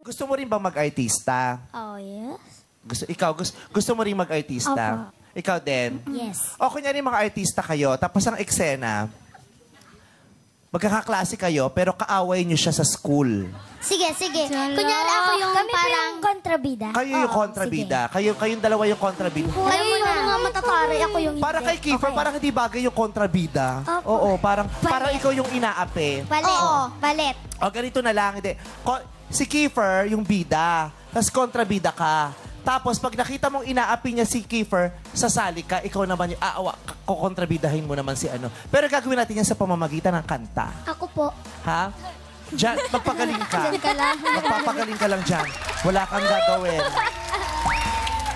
Gusto mo rin bang mag-artista? Oh, yes. Gusto mo rin mag-artista? Opo. Ikaw din? Yes. O kunyari mga artista kayo, tapos ang eksena, magkakaklase kayo, pero kaaway niyo siya sa school. Sige. Kunyari ako yung Kami parang yung kontrabida. Kayo yung kontrabida. Kayong dalawa yung kontrabida. Kayo yung mga matataray, ako yung Para kay Kiefer, parang hindi bagay yung kontrabida. Oo, parang ikaw yung inaapi. Balet. O ganito na lang, hindi. Si Kiefer, yung bida. Tapos kontrabida ka. Tapos pag nakita mong inaapi niya si Kiefer, sasali ka, ikaw naman yung kukontrabidahin mo naman si ano. Pero gagawin natin yan sa pamamagitan ng kanta. Ako po. Ha? Diyan, magpagaling ka. Diyan ka lang. Magpapagaling ka lang dyan. Wala kang gagawin.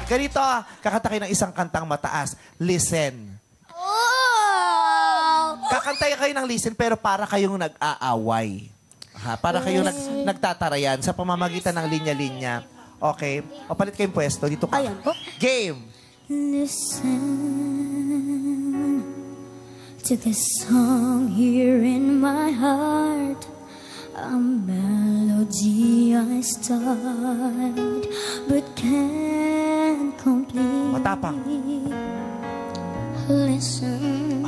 Ganito, kakanta kayo ng isang kantang mataas. Listen. Oh! Kakantay kayo ng listen, pero para kayong nag-aaway. Ha? Para kayong nagtatarayan sa pamamagitan ng linya-linya. Okay? O, palit kayong pwesto. Dito ka. Ayan po. Game! Listen to this song here in my heart. A melody I start but can't complete. Matapang. Listen.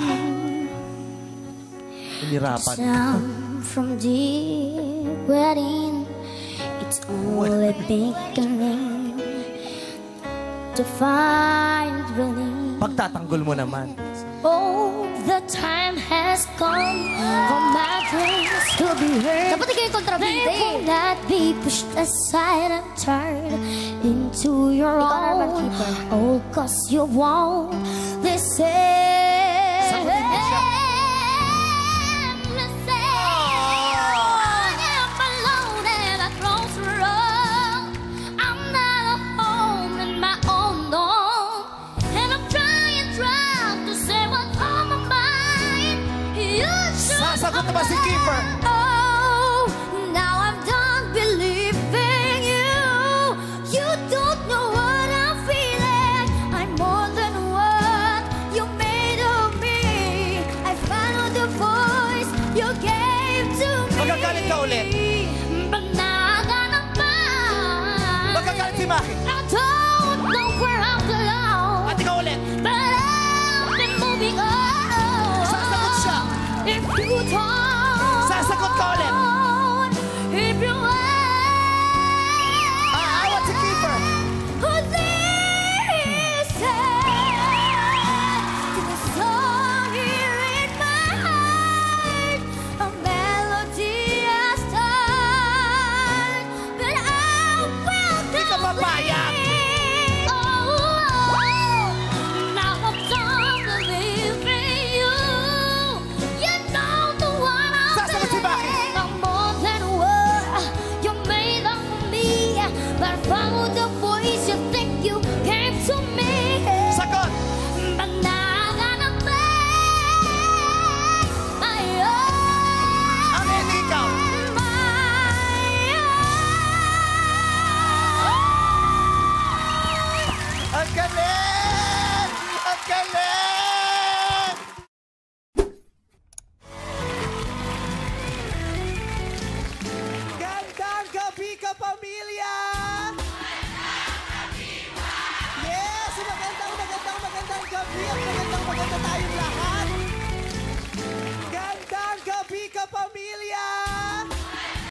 Hinirapan. Sound from deep within. It's only beginning to find relief. Pagtatanggol mo naman. Oh, the time has come for my dreams to be heard. Dapat ikaw yung kontrabida They will not be pushed aside and turned into your own. Oh, cause you won't listen. Sagutin mo siya. Sasagot na ba si Kiefer? Oh, now I'm done believing you. You don't know what I'm feeling. I'm more than what you made of me. I followed the voice you gave to me. Magagalit ka ulit. But now I gotta find. Magkagalit si Maki.